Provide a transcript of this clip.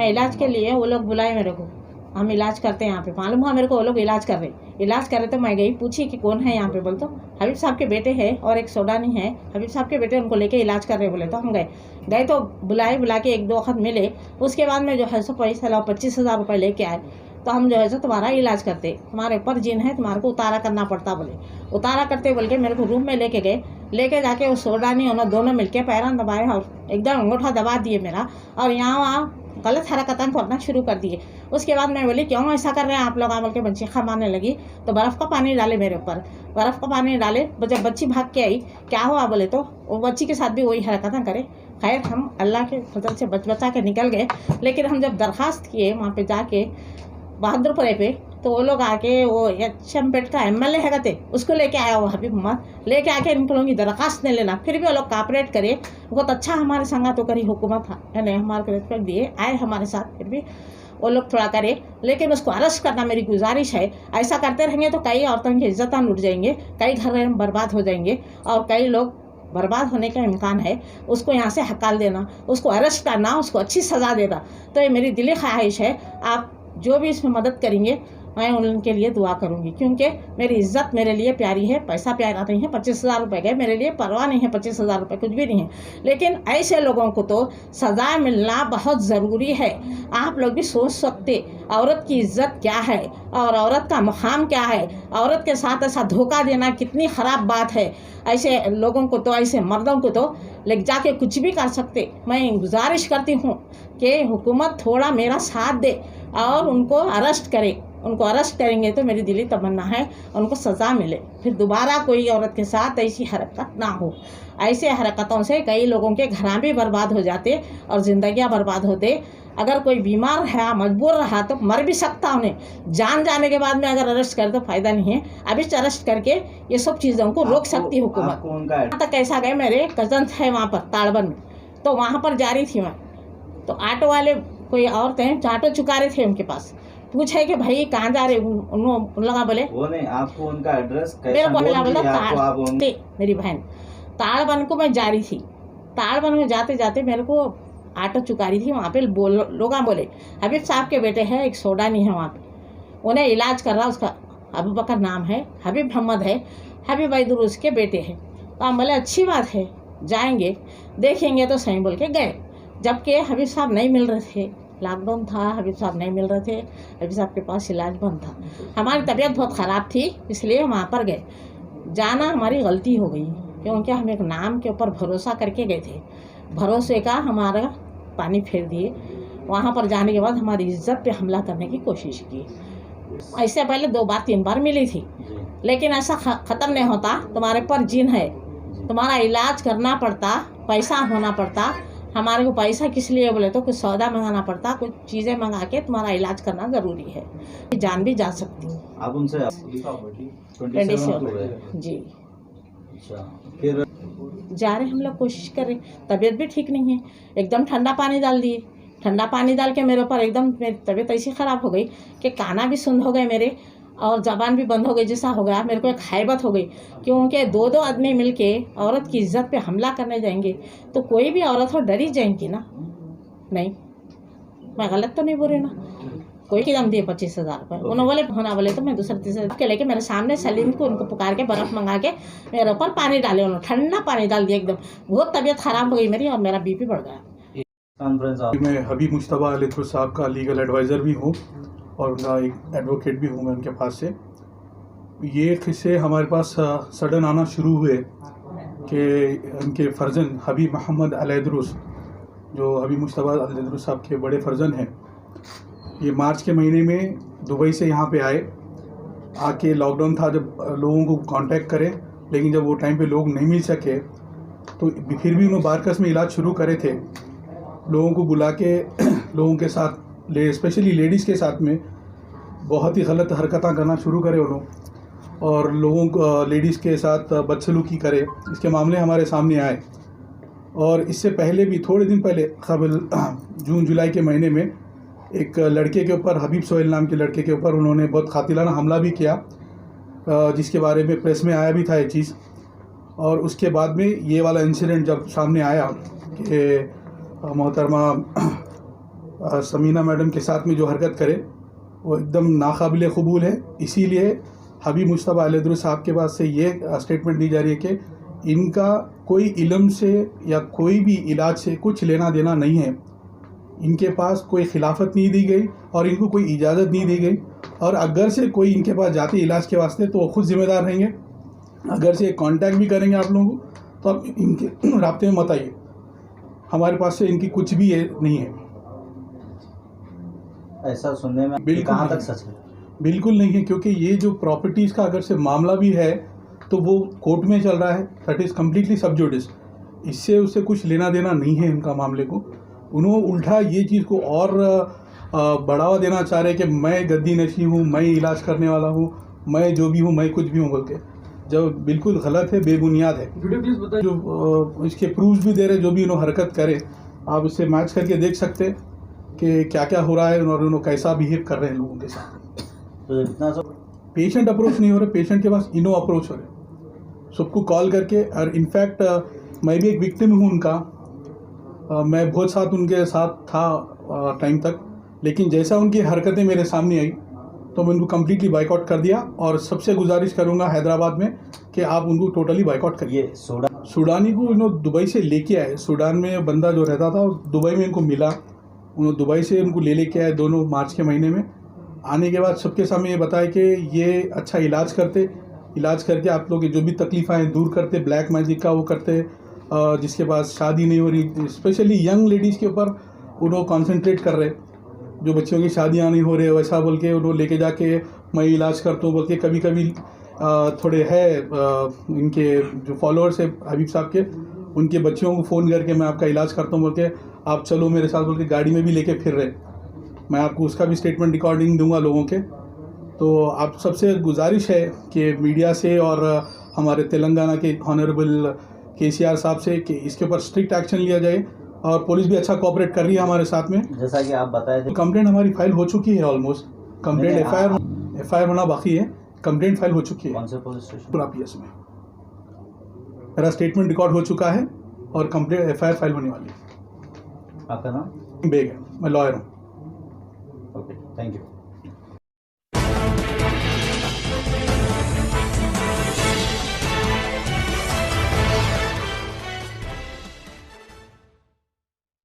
मैं इलाज के लिए वो लोग बुलाए मेरे को, हम इलाज करते हैं यहाँ पे। मालूम हुआ मेरे को वो लोग इलाज कर रहे तो मैं गई, पूछी कि कौन है यहाँ पे। बोल तो हबीब साहब के बेटे हैं और एक सोडानी है, हबीब साहब के बेटे उनको लेके इलाज कर रहे बोले। तो हम गए तो बुला के 1-2 वक्त मिले। उसके बाद में जो है सो पैसा लाओ 25,000 रुपये लेके आए। तो हम जो है सो तुम्हारा इलाज करते, तुम्हारे ऊपर जिन है, तुम्हारे को उतारा करना पड़ता बोले। उतारा करते बोल के मेरे को रूम में लेके जाके वो सोडानी उन्होंने दोनों मिलके पैरां दबाए और एकदम अंगूठा दबा दिए मेरा, और यहाँ वहाँ गलत हरकतें करना शुरू कर दिए। उसके बाद मैं बोली क्यों ऐसा कर रहे हैं आप लोग, बोल के बच्ची मारने लगी। तो बर्फ़ का पानी डाले मेरे ऊपर, बर्फ़ का पानी डाले। जब बच्ची भाग के आई, क्या हुआ बोले तो वो बच्ची के साथ भी वही हरकतें करे। खैर हम अल्लाह के फजल से बचा के निकल गए। लेकिन हम जब दरख्वास्त किए वहाँ पे जाके बहादुरपुरे पे, तो वो लोग आके वो चमपेट का MLA है थे, उसको लेके आया वो हबीब मोहम्मद, लेके आके इनको लोगों की दरख्वास्त नहीं लेना। फिर भी वो लोग कापरेट करे, बहुत अच्छा हमारे संगा तो करी हुकूमत है, हमारे को रिस्पेक्ट दिए, आए हमारे साथ। फिर भी वो लोग थोड़ा करे, लेकिन उसको अरेस्ट करना मेरी गुजारिश है। ऐसा करते रहेंगे तो कई औरतों की इज्जत लुट जाएंगे, कई घर बर्बाद हो जाएंगे और कई लोग बर्बाद होने का इम्कान है। उसको यहाँ से हकाल देना, उसको अरेस्ट करना, उसको अच्छी सज़ा देना। तो ये मेरी दिली ख्वाहिश है। आप जो भी इसमें मदद करेंगे मैं उनके लिए दुआ करूंगी, क्योंकि मेरी इज्जत मेरे लिए प्यारी है। पैसा प्यारा नहीं है, 25,000 रुपये गए, मेरे लिए परवाह नहीं है, 25,000 रुपये कुछ भी नहीं है। लेकिन ऐसे लोगों को तो सज़ा मिलना बहुत ज़रूरी है। आप लोग भी सोच सकते औरत की इज्जत क्या है और औरत का मुकाम क्या है। औरत के साथ ऐसा धोखा देना कितनी ख़राब बात है। ऐसे लोगों को तो, ऐसे मर्दों को तो ले जाके कुछ भी कर सकते। मैं गुजारिश करती हूँ कि हुकूमत थोड़ा मेरा साथ दे और उनको अरेस्ट करे। उनको अरेस्ट करेंगे तो मेरी दिली तमन्ना है उनको सज़ा मिले, फिर दोबारा कोई औरत के साथ ऐसी हरकत ना हो। ऐसे हरकतों से कई लोगों के घर भी बर्बाद हो जाते और ज़िंदगियां बर्बाद होते। अगर कोई बीमार है, मजबूर रहा तो मर भी सकता उन्हें। जान जाने के बाद में अगर अरेस्ट करे तो फ़ायदा नहीं है। अभी अरेस्ट करके ये सब चीज़ों को रोक सकती हुकूमत। तक ऐसा गए, मेरे कज़न थे वहाँ पर ताड़बन में, तो वहाँ पर जा रही थी मैं, तो ऑटो वाले कोई और थे, ऑटो चुका रहे थे, उनके पास पूछे कि भाई कहाँ जा रहे। उन लोग बोले वो नहीं, आपको उनका एड्रेस मेरे को बोला मेरी बहन ताड़बन को मैं जा रही थी। ताड़बन में जाते जाते मेरे को ऑटो चुका रही थी। वहाँ पे लोग बोले हबीब साहब के बेटे हैं, एक सोडानी है वहाँ पे, उन्हें इलाज कर रहा, उसका अबू बकर नाम है, हबीब मोहम्मद है, हबीब दुरुस के बेटे हैं। तो हम बोले अच्छी बात है, जाएंगे देखेंगे तो सही बोल के गए। जबकि हबीब साहब नहीं मिल रहे थे, लॉकडाउन था, हबीब साहब नहीं मिल रहे थे, हबीब साहब के पास इलाज बंद था। हमारी तबीयत बहुत ख़राब थी, इसलिए वहाँ पर गए। जाना हमारी गलती हो गई, क्योंकि हम एक नाम के ऊपर भरोसा करके गए थे। भरोसे का हमारा पानी फेर दिए। वहाँ पर जाने के बाद हमारी इज्जत पे हमला करने की कोशिश की। ऐसे पहले 2 बार 3 बार मिली थी, लेकिन ऐसा ख़त्म नहीं होता। तुम्हारे पर जिन है, तुम्हारा इलाज करना पड़ता, पैसा होना पड़ता। हमारे को पैसा किस लिए बोले तो कुछ सौदा मंगाना पड़ता, कुछ चीज़ें मंगा के तुम्हारा इलाज करना ज़रूरी है, जान भी जा सकती। आप उनसे जी फिर जा रहे, हम लोग कोशिश कर रहे। तबीयत भी ठीक नहीं है, एकदम ठंडा पानी डाल दिए। ठंडा पानी डाल के मेरे ऊपर एकदम मेरी तबीयत ऐसी ख़राब हो गई कि काना भी सुन्न हो गए मेरे और ज़बान भी बंद हो गई, जैसा हो गया। मेरे को एक हैबत हो गई, क्योंकि 2-2 आदमी मिलके औरत की इज्जत पे हमला करने जाएंगे तो कोई भी औरत हो डरी जाएंगी ना। नहीं, मैं गलत तो नहीं बोल रही ना। कोई की दम दिए 25,000 रुपये, उन्होंने बोले होना बोले तो मैं दूसरे तीसरे के लेके मेरे सामने सलीम को उनको पुकार के बर्फ़ मंगा के मेरे ऊपर पानी डाले। उन्होंने ठंडा पानी डाल दिया एकदम। बहुत तबीयत ख़राब हो गई मेरी और मेरा BP बढ़ गया। मैं हबीब मुश्तबा अलैदरुस साहब का लीगल एडवाइज़र भी हूँ और उनका एक एडवोकेट भी हूँ मैं उनके पास से। ये किस्से हमारे पास सडन आना शुरू हुए कि उनके फ़र्जन हबीब मोहम्मद अलैदरुस, जो हबीब मुश्तबा अलैदरुस साहब के बड़े फ़र्जन हैं, ये मार्च के महीने में दुबई से यहाँ पे आके लॉकडाउन था जब लोगों को कांटेक्ट करें, लेकिन जब वो टाइम पे लोग नहीं मिल सके तो फिर भी उन्होंने बारकस में इलाज शुरू करे थे। लोगों को बुला के लोगों के साथ, स्पेशली लेडीज़ के साथ में बहुत ही गलत हरकतें करना शुरू करे उन्होंने, और लोगों को लेडीज़ के साथ बदसलूकी करे। इसके मामले हमारे सामने आए। और इससे पहले भी थोड़े दिन पहले कबल जून जुलाई के महीने में एक लड़के के ऊपर, हबीब सोहेल नाम के लड़के के ऊपर उन्होंने बहुत कातिलाना हमला भी किया, जिसके बारे में प्रेस में आया भी था ये चीज़। और उसके बाद में ये वाला इंसिडेंट जब सामने आया कि मोहतरमा समीना मैडम के साथ में जो हरकत करे वो एकदम नाकाबिल कबूल है। इसीलिए हबीब मुश्तबा अलैहिर्रहमतुल्लाह साहब के पास से ये स्टेटमेंट दी जा रही है कि इनका कोई इल्म से या कोई भी इलाज से कुछ लेना देना नहीं है। इनके पास कोई खिलाफत नहीं दी गई और इनको कोई इजाज़त नहीं दी गई, और अगर से कोई इनके पास जाते इलाज के वास्ते तो वो खुद ज़िम्मेदार रहेंगे। अगर से कांटेक्ट भी करेंगे आप लोगों को तो आप इनके राब्ते में मत आइए, हमारे पास से इनकी कुछ भी ये नहीं है। ऐसा सुनने में बिल्कुल कहाँ नहीं। तक सच है? बिल्कुल नहीं है, क्योंकि ये जो प्रॉपर्टीज़ का अगर से मामला भी है तो वो कोर्ट में चल रहा है, दैट इज़ कम्प्लीटली सब जुडिस। इससे उससे कुछ लेना देना नहीं है इनका मामले को। उन्होंने उल्टा ये चीज़ को और बढ़ावा देना चाह रहे हैं कि मैं गद्दी नशी हूँ, मैं इलाज करने वाला हूँ, मैं जो भी हूँ, मैं कुछ भी हूँ बोल के, जब बिल्कुल गलत है, बेबुनियाद है। जो इसके प्रूफ भी दे रहे, जो भी इन्होंने हरकत करे आप इससे मैच करके देख सकते हैं कि क्या क्या हो रहा है और उन्होंने कैसा बिहेव कर रहे हैं लोगों के साथ। तो इतना सब पेशेंट अप्रोच नहीं हो रहे, पेशेंट के पास इनो अप्रोच हो रहे, सबको कॉल करके। और इनफैक्ट मैं भी एक विक्टिम हूँ उनका, मैं बहुत साथ उनके साथ था टाइम तक, लेकिन जैसा उनकी हरकतें मेरे सामने आई तो मैं उनको कम्प्लीटली बाइकआउट कर दिया। और सबसे गुजारिश करूँगा हैदराबाद में कि आप उनको टोटली बाइकआउट करिए। ये सूडानी को इन्होंने दुबई से लेके आए। सूडान में बंदा जो रहता था दुबई में इनको मिला, उन्होंने दुबई से उनको लेके आए दोनों मार्च के महीने में। आने के बाद सबके सामने ये बताया कि ये अच्छा इलाज करते, इलाज करके आप लोग जो भी तकलीफ़ आए दूर करते, ब्लैक मैजिक का वो करते, जिसके पास शादी नहीं हो रही, स्पेशली यंग लेडीज़ के ऊपर उन्होंने कॉन्सेंट्रेट कर रहे, जो बच्चों की शादियाँ नहीं हो रही वैसा बोल के उन्होंने लेके जाके मैं इलाज करता हूँ बोल के। कभी कभी थोड़े है इनके जो फॉलोअर्स है हबीब साहब के, उनके बच्चों को फ़ोन करके मैं आपका इलाज करता हूँ बोल के, आप चलो मेरे साथ बोल के गाड़ी में भी लेके फिर रहे। मैं आपको उसका भी स्टेटमेंट रिकॉर्डिंग दूंगा लोगों के। तो आप सबसे गुजारिश है कि मीडिया से और हमारे तेलंगाना के ऑनरेबल KCR साहब से कि इसके ऊपर स्ट्रिक्ट एक्शन लिया जाए, और पुलिस भी अच्छा कोऑपरेट कर रही है हमारे साथ में। जैसा कि आप बताए थे, कंप्लेंट हमारी फाइल हो चुकी है, ऑलमोस्ट कंप्लेंट एफआईआर होना बाकी है, कंप्लेंट फाइल हो चुकी है कौन से पुलिस स्टेशन? पूरा PS में। मेरा स्टेटमेंट रिकॉर्ड हो चुका है और कंप्लेंट एफआईआर फाइल होने वाली है। आपका नाम? बेग है, मैं लॉयर हूँ। Okay, thank you.